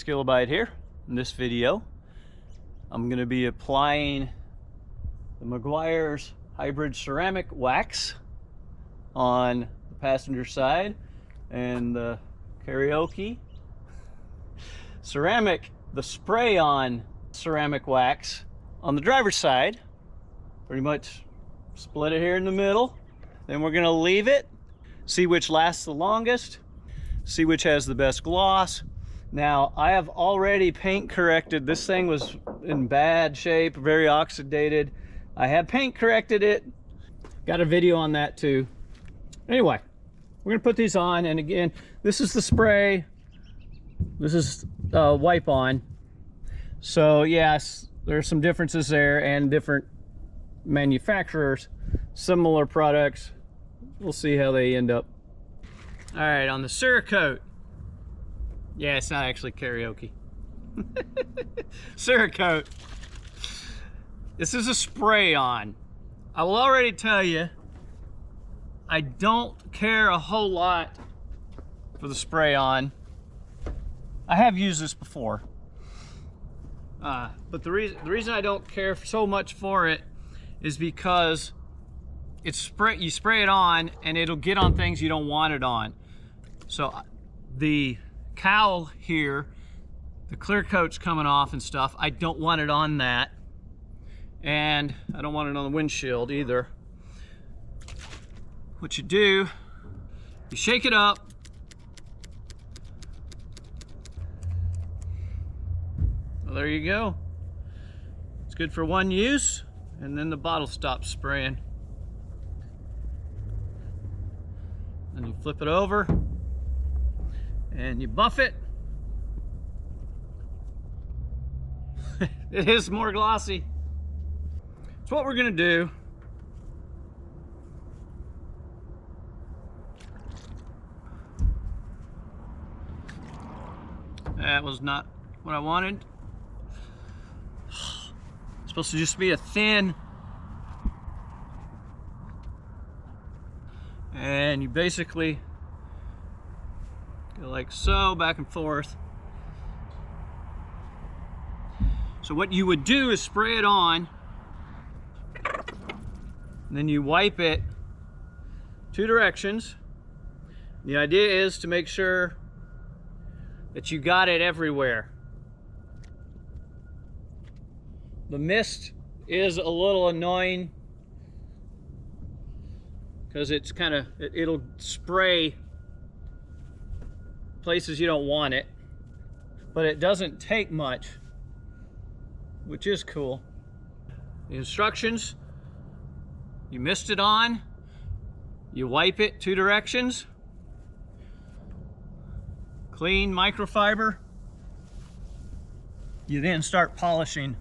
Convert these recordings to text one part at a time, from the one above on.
Skillabite here. In this video, I'm going to be applying the Meguiar's hybrid ceramic wax on the passenger side and the Cerakote ceramic, the spray-on ceramic wax on the driver's side. Pretty much split it here in the middle. Then we're going to leave it, see which lasts the longest, see which has the best gloss. Now, I have already paint corrected. This thing was in bad shape, very oxidated. I have paint corrected it. Got a video on that too. Anyway, we're gonna put these on, and again, this is the spray. This is wipe on. So yes, there's some differences there and different manufacturers, similar products. We'll see how they end up. All right, on the Cerakote. Yeah, it's not actually karaoke. Cerakote. This is a spray on. I will already tell you, I don't care a whole lot for the spray on. I have used this before. But the reason I don't care so much for it is because it's you spray it on and it'll get on things you don't want it on. So the cowl here, the clear coat's coming off and stuff, I don't want it on that, and I don't want it on the windshield either. What you do, you shake it up, well, there you go. It's good for one use, and then the bottle stops spraying. And you flip it over and you buff it. It is more glossy. So what we're gonna do, that was not what I wanted. It's supposed to just be a thin, and you basically go like so, back and forth. So what you would do is spray it on, and then you wipe it two directions. The idea is to make sure that you got it everywhere. The mist is a little annoying because it's kind of, it'll spray places you don't want it, but it doesn't take much, which is cool. The instructions, you mist it on, you wipe it two directions, clean microfiber, you then start polishing.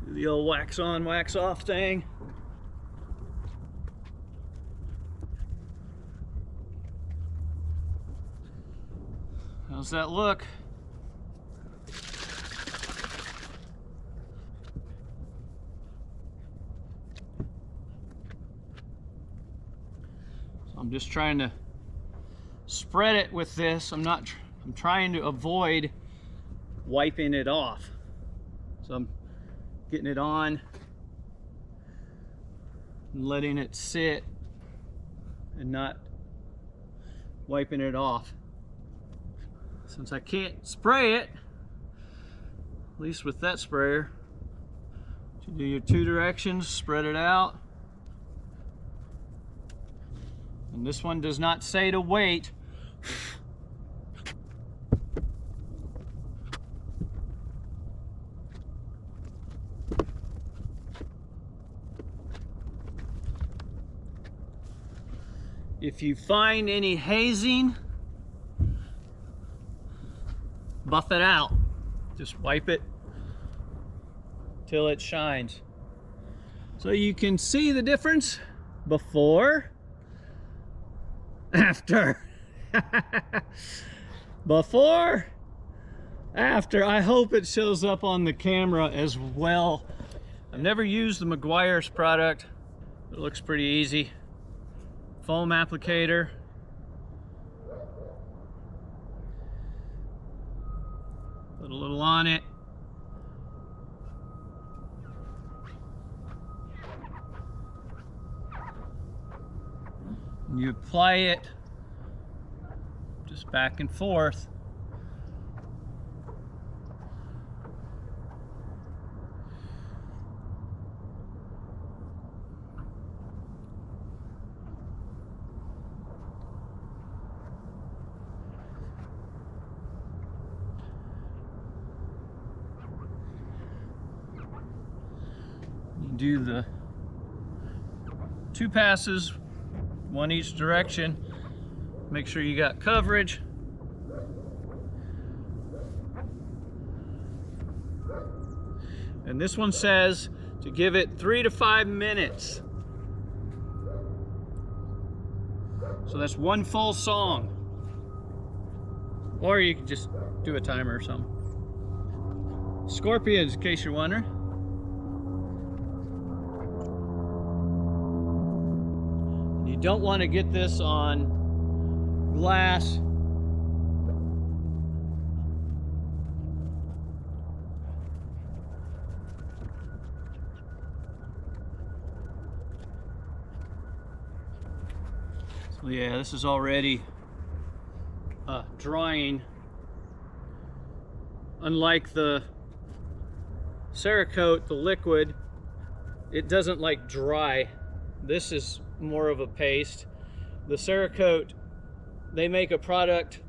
Do the old wax on, wax off thing. How's that look? So I'm just trying to spread it with this. I'm trying to avoid wiping it off. So I'm getting it on and letting it sit and not wiping it off. Since I can't spray it, at least with that sprayer, you do your two directions, spread it out. And this one does not say to wait. If you find any hazing, buff it out. Just wipe it till it shines. So you can see the difference before, after. Before, after. I hope it shows up on the camera as well. I've never used the Meguiar's product. It looks pretty easy. Foam applicator. Put a little on it. And you apply it just back and forth. You do the 2 passes, 1 each direction. Make sure you got coverage. And this one says to give it 3 to 5 minutes. So that's 1 full song. Or you can just do a timer or something. Scorpions, in case you're wondering. You don't want to get this on glass. So yeah, this is already drying. Unlike the Cerakote, the liquid, it doesn't like dry. This is more of a paste. The Cerakote, they make a product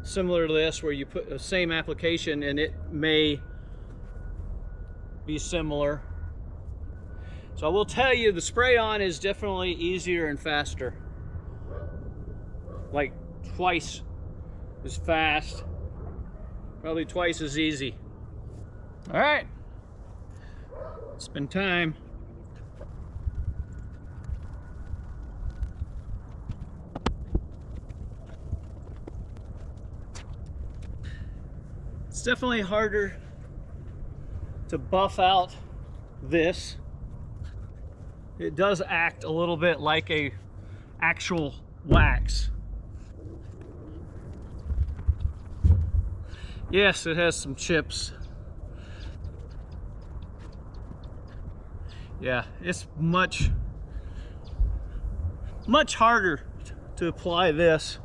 similar to this where you put the same application and it may be similar. So I will tell you, the spray on is definitely easier and faster. Like twice as fast, probably twice as easy. All right, spend time. It's definitely harder to buff out this. It does act a little bit like a actual wax. Yes, it has some chips. Yeah, it's much harder to apply this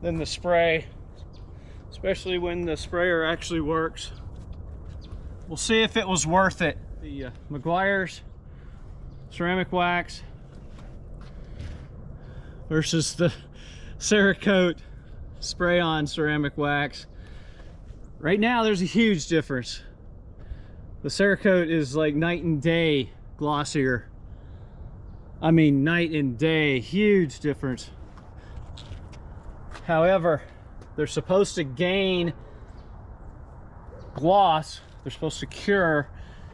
than the spray, especially when the sprayer actually works. We'll see if it was worth it. The Meguiar's ceramic wax versus the Cerakote spray-on ceramic wax. Right now there's a huge difference. The Cerakote is like night and day glossier. I mean night and day, huge difference. However, they're supposed to gain gloss. They're supposed to cure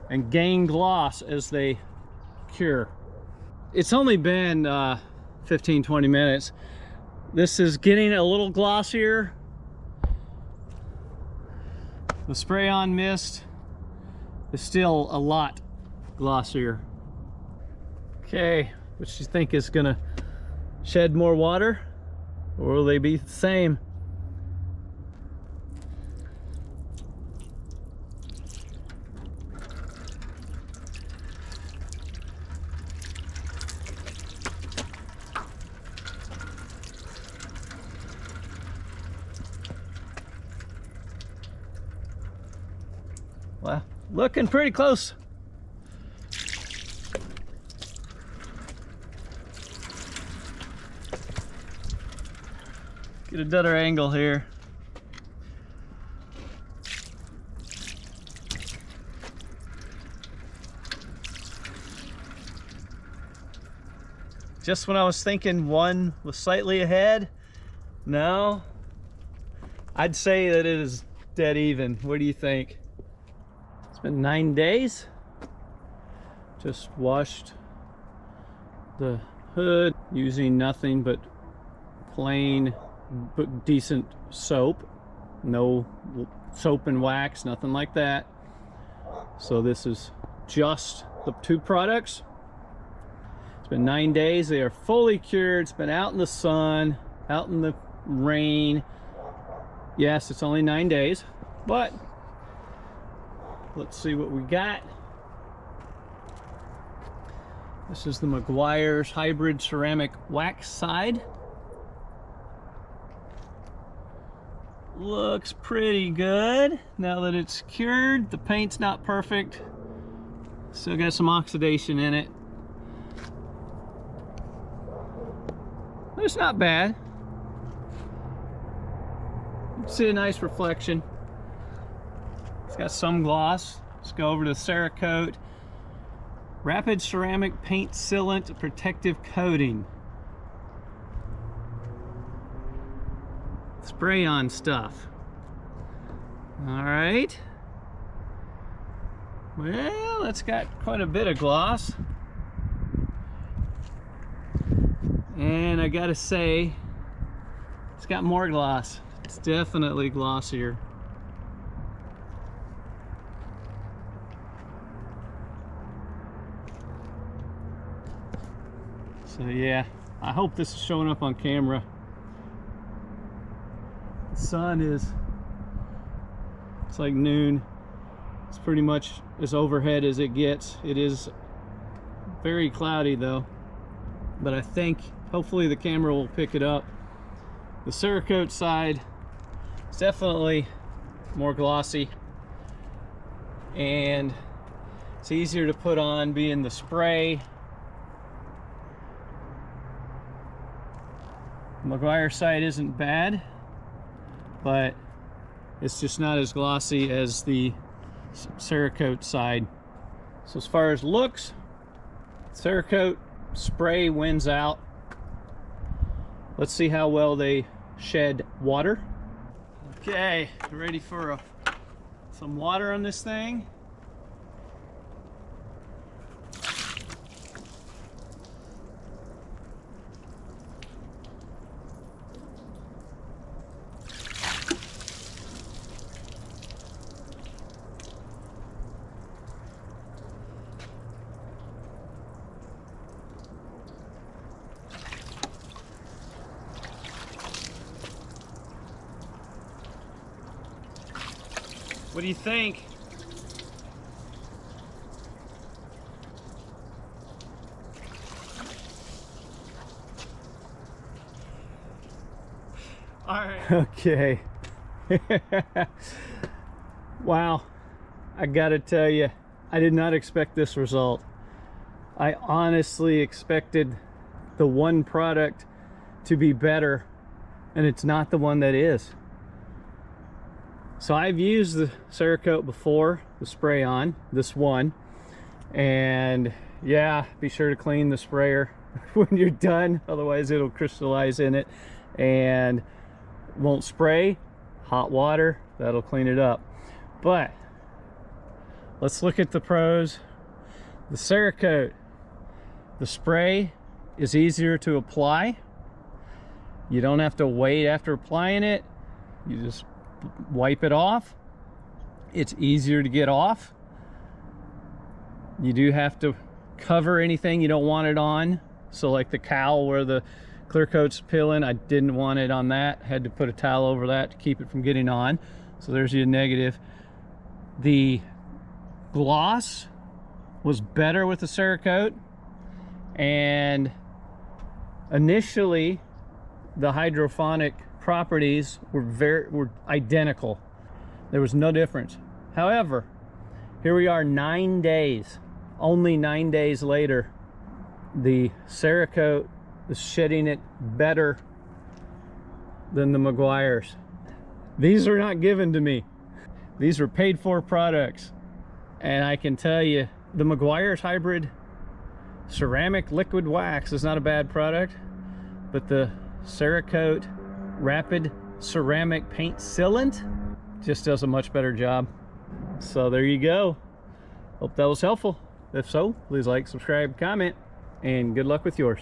and gain gloss as they cure. It's only been 15-20 minutes. This is getting a little glossier. The spray-on mist is still a lot glossier. Okay, what do you think, is gonna shed more water, or will they be the same? Well, looking pretty close. Get a better angle here. Just when I was thinking one was slightly ahead, no, I'd say that it is dead even. What do you think? It's been 9 days. Just washed the hood using nothing but plain but decent soap. No soap and wax, nothing like that. So this is just the 2 products. It's been 9 days. They are fully cured. It's been out in the sun, out in the rain. Yes, it's only 9 days, but let's see what we got. This is the Meguiar's hybrid ceramic wax side. Looks pretty good now that it's cured. The paint's not perfect. Still got some oxidation in it. But it's not bad. You can see a nice reflection. It's got some gloss. Let's go over to the Cerakote Rapid Ceramic Paint Sealant Protective Coating. Spray on stuff. All right. Well, it's got quite a bit of gloss. And I gotta say, it's got more gloss. It's definitely glossier. So yeah, I hope this is showing up on camera. The sun it's like noon. It's pretty much as overhead as it gets. It is very cloudy though, but I think hopefully the camera will pick it up. The Cerakote side is definitely more glossy and it's easier to put on being the spray. Meguiar side isn't bad, but it's just not as glossy as the Cerakote side. So as far as looks, Cerakote spray wins out. Let's see how well they shed water. Okay, ready for some water on this thing. What do you think? All right. Okay. Wow. I gotta tell you, I did not expect this result. I honestly expected the one product to be better, and it's not the one that is. So I've used the Cerakote before, the spray on, this one, and yeah, be sure to clean the sprayer when you're done, otherwise it'll crystallize in it and won't spray. Hot water, that'll clean it up. But let's look at the pros. The Cerakote, the spray is easier to apply. You don't have to wait after applying it. You just wipe it off. It's easier to get off. You do have to cover anything you don't want it on. So like the cowl where the clear coat's peeling, I didn't want it on that. Had to put a towel over that to keep it from getting on. So there's your negative. The gloss was better with the Cerakote, and initially the hydrophonic properties were identical. There was no difference. However, here we are 9 days, only 9 days later, the Cerakote is shedding it better than the Meguiar's. These are not given to me. These are paid for products. And I can tell you, the Meguiar's hybrid ceramic liquid wax is not a bad product, but the Cerakote Rapid Ceramic Paint Sealant just does a much better job. So there you go. Hope that was helpful. If so, please like, subscribe, comment, and good luck with yours.